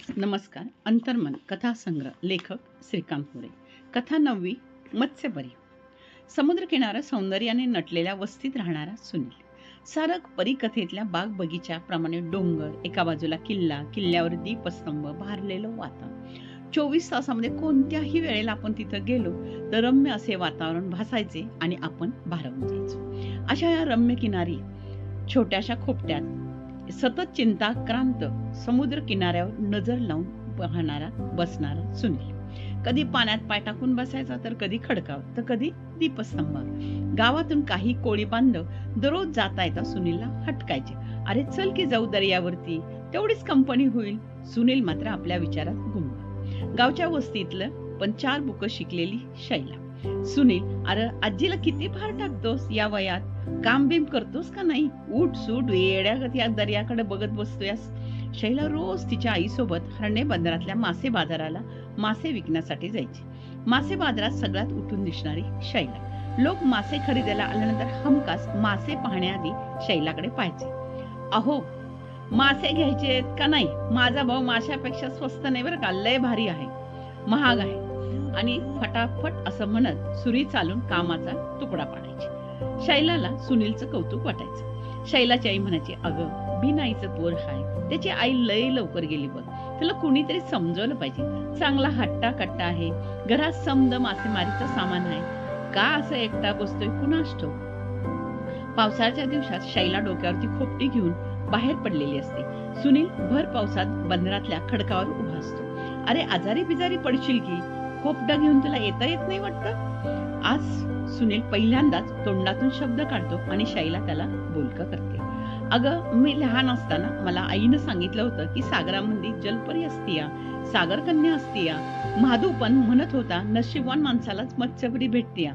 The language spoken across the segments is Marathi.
नमस्कार. अंतर्मन कथासंग्रह. लेखक श्रीकांत मोरे. कथा 9वी. मत्स्यपरी. समुद्रकिनारा सौंदर्याने नटलेल्या वस्तीत राहणारा सुनील. सारं परीकथेतल्या बाग बगीच्याप्रमाणे डोंगर, एका बाजूला किल्ला, किल्ल्यावर दीपस्तंभ, भारलेलं वातावरण. 24 तासामध्ये कोणत्याही वेळेला आपण तिथं गेलो तर रम्य असे वातावरण भासायचे आणि आपण भारावून जायचो. अशा या रम्य किनारी छोट्याशा खोपट्यात सतत चिंताक्रांत समुद्र किनाऱ्यावर नजर लावून पाहणारा बसणारा सुनील. कधी पाण्यात पाय टाकून बसायचा, तर कधी खडकावर, तर कधी दीपस्तंभावर. गावातून काही कोळी बांधव दररोज जाता येता सुनीलला हटकायचे. अरे चल की जाऊ दर्यावरती, तेवढीच कंपनी होईल. सुनील मात्र आपल्या विचारात गुंग. गावच्या वस्तीतलं पण 4 बुकं शिकलेली शैला. सुनील, अरे आजीला किती भार टाकतोस या वयात? काम बिम करतोस का नाही? उठ सूट येड्यागत या दर्याकडे बघत बसतोयस. शैला रोज तिच्या आईसोबत हरणे बंदरातल्या मासे बाजाराला मासे विकण्यासाठी जायची. मासे बाजारात सगळ्यात उठून दिसणारी शैला. लोक मासे खरेदीला आल्यानंतर हमखास मासे पाहण्याआधी शैलाकडे पाहायचे. अहो, मासे घ्यायचे का नाही? माझा भाऊ माशापेक्षा स्वस्त नाही बरं का, लय भारी आहे, महाग आहे. आणि फटाफट असं म्हणत सुरी चालून कामाचा तुकडा पाडायची. शैलाला सुनीलचं कौतुक वाटायचं. शैलाची आई म्हणायची, अगं बिनाईचं पोर हाय, त्याची आई लय लवकर गेली बघ, त्याला कुणीतरी समजवलं पाहिजे. चांगला हट्टा कट्टा आहे, घरात समद मासेमारीचं सामान आहे, का असं एकटा बसतोय कुणास ठाऊक. पावसाळ्याच्या दिवसात शैला डोक्यावरती खोपटी घेऊन बाहेर पडलेली असते. सुनील भर पावसात बंदरातल्या खडकावर उभा असतो. अरे आजारी बिजारी पडशील की, खोपटा घेऊन तुला येता येत नाही वाटतं? आज सुनील पहिल्यांदाच तोंडातून शब्द काढतो आणि शैला त्याला बोलकं करते. अगं, मी लहान असताना मला आईनं सांगितलं होतं की सागरामध्ये जलपरी असतीया, सागरकन्या असतीया. महादू पण म्हणत होता नशिबवान माणसालाच मत्स्यपरी भेटतीया.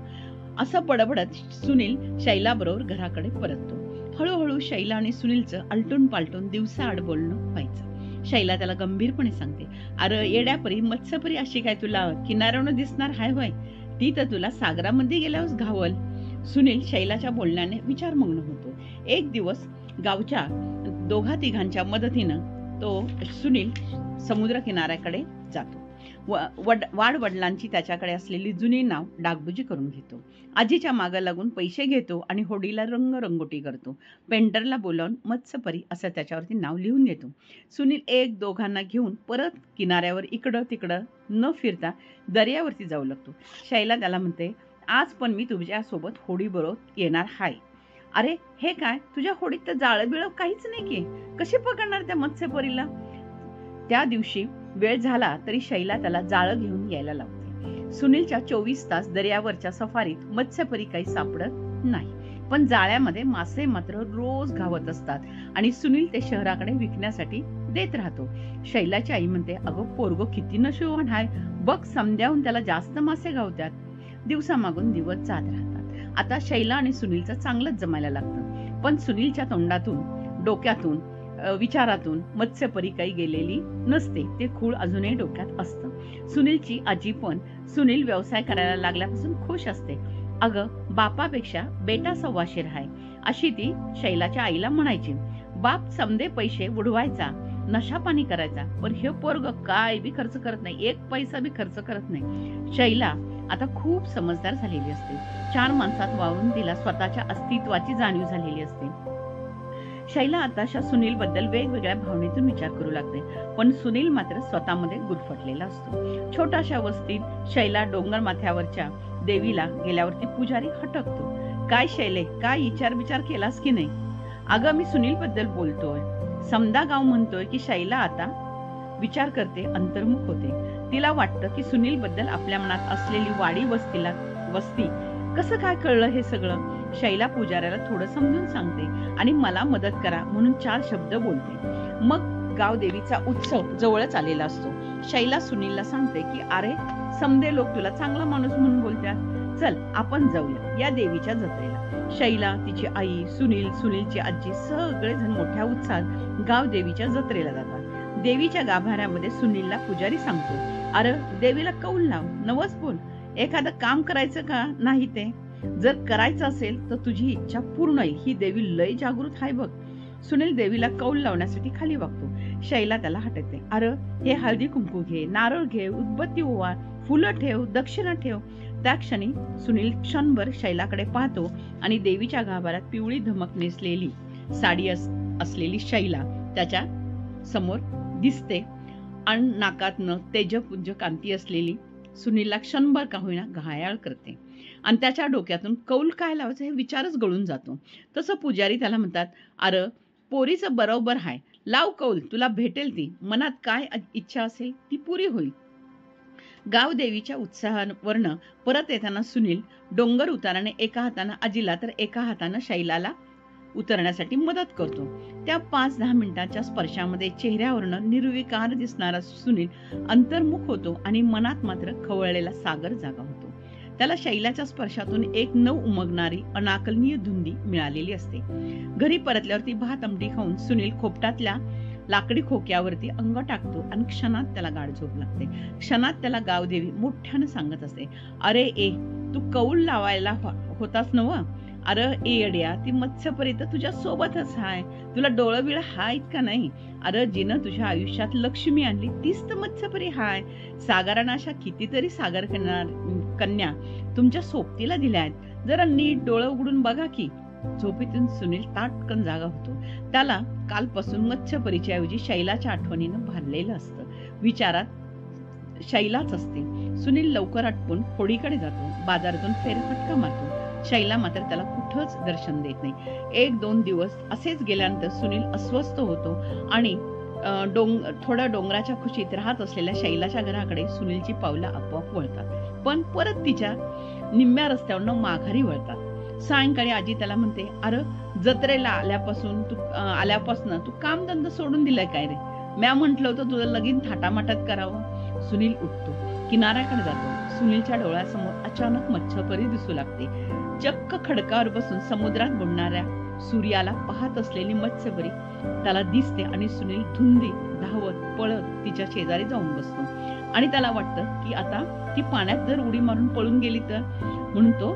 असं बडबडत सुनील शैला बरोबर घराकडे परततो. हळूहळू शैला आणि सुनीलचं आलटून पालटून दिवसाआड बोलणं व्हायचं. शैला त्याला गंभीरपणे सांगते, अरे येड्यापरी मत्स्यपरी अशी काय तुला किनाऱ्यावरून दिसणार हाय होय? ती तर तुला सागरामध्ये गेल्यावर घावल. सुनील शैलाच्या बोलण्याने विचारमग्न होतो. एक दिवस गावच्या 2-3 मदतीनं तो सुनील समुद्र किनाऱ्याकडे जातो. वाडवडिलांची त्याच्याकडे असलेली जुनी नाव डागडुजी करून घेतो. आजीच्या मागं लागून पैसे घेतो आणि होडीला रंगरंगोटी करतो. पेंटरला बोलावून मत्स्यपरी असं त्याच्यावरती नाव लिहून घेतो. सुनील 1-2 घेऊन परत किनाऱ्यावर इकडं तिकडं न फिरता दर्यावरती जाऊ लागतो. शैला त्याला म्हणते, आज पण मी तुझ्यासोबत होडी बरोबर येणार हाय. अरे हे काय, तुझ्या होडीत तर जाळं बिळं काहीच नाही की, कशी पकडणार त्या मत्स्यपरीला? त्या दिवशी वेळ झाला तरी शैला त्याला जाळं घेऊन यायला लावते. सुनीलच्या 24 तास दर्यावरच्या सफारीत मत्स्यपरी काही सापडत नाही, पण जाळ्यामध्ये मासे मात्र रोज घावत असतात आणि सुनील ते शहराकडे विकण्यासाठी देत राहतो. शैलाची आई म्हणते, अगं पोरगो किती नशिबवान हाय बघ, समद्याहून त्याला जास्त मासे गावतात. दिवसामागून दिवस जात राहतात. आता शैला आणि सुनीलचं चांगलंच जमायला लागतं, पण सुनीलच्या तोंडातून, डोक्यातून, विचारातून मत्स्यपरी काही गेलेली नसते. ते खूळ अजूनही डोक्यात असतं. सुनीलची आजी पण सुनील व्यवसाय करायला लागल्यापासून खुश असते. अगं, बापापेक्षा बेटा सव्वाशेर हाय, अशी ती शैलाच्या आईला म्हणायची. बाप समदे पैसे उडवायचा, नशा पाणी करायचा, पण हे पोरग काय बी खर्च करत नाही, 1 पैसा बी खर्च करत नाही. शैला आता खूप समजदार झालेली असते. 4 माणसात वावरून तिला स्वतःच्या अस्तित्वाची जाणीव झालेली असते. शैला आताशा सुनील बद्दल वेगवेगळ्या भावनेतून विचार करू लागते, पण सुनील मात्र स्वतःमध्ये गुरफटलेला असतो. छोट्याशा वस्तीत शैला डोंगर माथ्यावरच्या देवीला गेल्यावरती पुजारी हटकतो. काय शैले, काय विचार केलास की नाही? अगं, मी सुनील बद्दल बोलतोय. समदा गाव म्हणतोय की शैला आता विचार करते, अंतर्मुख होते. तिला वाटतं की सुनील बद्दल आपल्या मनात असलेली वाडी वस्ती कसं काय कळलं हे सगळं. शैला पुजाऱ्याला थोडं समजून सांगते आणि मला मदत करा म्हणून 4 शब्द बोलते. मग गाव देवीचा उत्सव जवळच आलेला असतो. शैला सुनीलला सांगते की अरे समदे लोक तुला चांगला माणूस म्हणून बोलतात, चल आपण जाऊया या देवीच्या जत्रेला. शैला, तिची आई, सुनील, सुनीलची आजी सगळेजण मोठ्या उत्साहात गाव देवीच्या जत्रेला जातात. देवीच्या गाभाऱ्यामध्ये सुनीलला पुजारी सांगतो, अरे देवीला कौल लाव, नवस बोल, एखादं काम करायचं का नाही ते. जर करायचं असेल तर तुझी इच्छा पूर्ण होईल. ही देवी लय जागृत आहे बघ. सुनील देवीला कौल लावण्यासाठी खाली वागतो. शैला त्याला हटकते. अरे हे हळदी कुंकू घे, नारळ घे, उदबत्ती ओवाळ, फुलं ठेव, दक्षिणा ठेव. त्या क्षणी सुनील क्षणभर शैलाकडे पाहतो आणि देवीच्या गाभाऱ्यात पिवळी धमक नेसलेली साडी असलेली शैला त्याच्या समोर दिसते आणि नाकातनं तेजपुंज कांती असलेली सुनीलला क्षणभर का होईना घायाळ करते आणि त्याच्या डोक्यातून कौल काय लावायचं हे विचारच गळून जातो. तसं पुजारी त्याला म्हणतात, अरे पोरीचं बरोबर हाय, लाव कौल, तुला भेटेल ती, मनात काय इच्छा असेल ती पुरी होईल. गाव देवीच्या उत्साहावरनं परत येताना सुनील डोंगर उताराने एका हातानं आजीला तर एका हातानं शैलाला उतरण्यासाठी मदत करतो. त्या 5-10 मिनिटांच्या स्पर्शामध्ये चेहऱ्यावरनं निर्विकार दिसणारा सुनील अंतर्मुख होतो आणि मनात मात्र खवळलेला सागर जागा होतो. त्याला शैलाच्या स्पर्शातून एक नव उमगणारी अनाकलनीय धुंदी मिळालेली असते. घरी परतल्यावरती भात आमटी खाऊन सुनील खोपटातल्या लाकडी खोक्यावरती अंग टाकतो आणि क्षणात त्याला गाढ झोप लागते. क्षणात त्याला गावदेवी मोठ्यानं सांगत असते, अरे ए तू कौल लावायला होतास नव, अरे एड्या ती मत्स्यपरी तर तुझ्या सोबतच हाय, तुला डोळं बिळ हायत का नाही? अरे जिनं तुझ्या आयुष्यात लक्ष्मी आणली तीच तर मत्स्यपरी हाय. सागरानं अशा कितीतरी सागर कन्या तुमच्या सोबतीला दिल्या आहेत, जरा नीट डोळं उघडून बघा की. झोपेतून सुनील ताटकन जागा होतो. त्याला कालपासून मत्स्यपरीच्या ऐवजी शैलाच्या आठवणीनं भरलेलं असतं. विचारात शैलाच असते. सुनील लवकर आटपून होडीकडे जातो. बाजारातून फेरफटका मारतो. शैला मात्र त्याला कुठंच दर्शन देत नाही. 1-2 दिवस असेच गेल्यानंतर सुनील अस्वस्थ होतो आणि थोड्या डोंगराच्या खुशीत राहत असलेल्या शैलाच्या घराकडे सुनीलची पावलं आपोआप वळतात, पण परत तिच्या निम्म्या रस्त्यावरनं माघारी वळतात. सायंकाळी आजी त्याला म्हणते, अरे जत्रेला आल्यापासून तू कामधंदा सोडून दिलाय काय रे? म्या म्हंटल होतं तुझं लगीन थाटामाटात करावं. सुनील उठतो, किनाऱ्याकडे जातो. सुनीलच्या डोळ्यासमोर अचानक मच्छपरी दिसू लागते. चक्क खडकावर बसून समुद्रात बुडणाऱ्या सूर्याला पाहत असलेली मत्स्यपरी त्याला दिसते आणि सुनील धुंदी धावत पळत तिच्या शेजारी जाऊन बसतो आणि त्याला वाटतं की आता ती पाण्यात जर उडी मारून पळून गेली तर, म्हणून तो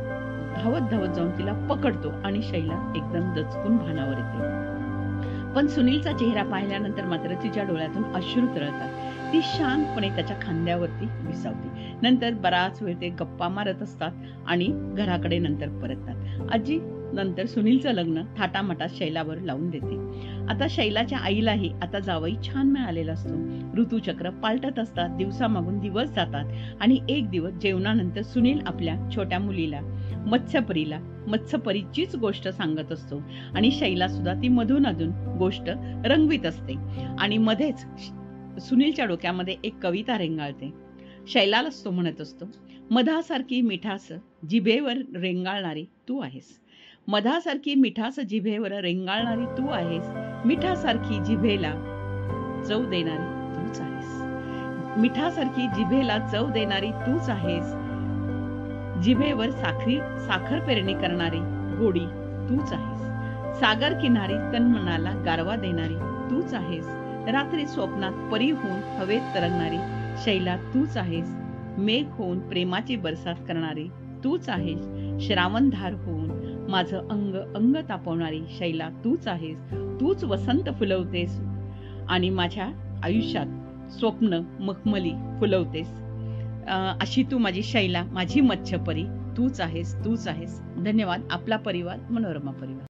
धावत धावत जाऊन तिला पकडतो आणि शैला एकदम दचकून भानावर येते. पण सुनीलचा चेहरा पाहिल्यानंतर मात्र तिच्या डोळ्यातून अश्रू तरळतात. ती शांतपणे त्याच्या खांद्यावरती विसावते. नंतर बराच वेळ ते गप्पा मारत असतात आणि घराकडे नंतर परततात. आजी नंतर सुनीलचं लग्न थाटामाटात शैलावर लावून देते. आता शैलाच्या आईलाही आता जावई छान मिळालेला असतो. ऋतुचक्र पालटत असतात, दिवसामागून दिवस जातात आणि एक दिवस जेवणानंतर सुनील आपल्या छोट्या मुलीला मत्स्यपरीचीच गोष्ट सांगत असतो आणि शैला सुद्धा ती मधून अधून गोष्ट रंगवीत असते आणि मध्येच सुनीलच्या डोक्यामध्ये एक कविता रेंगाळते. शैलालाच तो म्हणत असतो, मधासारखी मिठास जिभेवर रेंगाळणारी तू आहेस, मधासारखी मिठास जिभेवर रेंगाळणारी तू आहेस, मिठासारखी जिभेला चव देणारी तूच आहेस, मिठासारखी जिभेला चव देणारी तूच आहेस, जिभेवर साखर पेरणी करणारी गोडी तूच आहेस, सागर किनारी तन्मनाला गारवा देणारी तूच आहेस, रात्री स्वप्नात परी होऊन हवेत तरंगणारी शैला तूच आहेस, मेघ होऊन प्रेमाची बरसात करणारी तूच आहेस, श्रावणधार होऊन माझं अंग तापवणारी शैला तूच आहेस, तूच वसंत फुलवतेस आणि माझ्या आयुष्यात स्वप्न मखमली फुलवतेस. अशी तू माझी शैला, माझी मत्स्यपरी तूच आहेस, तूच आहेस. धन्यवाद. आपला परिवार, मनोरमा परिवार.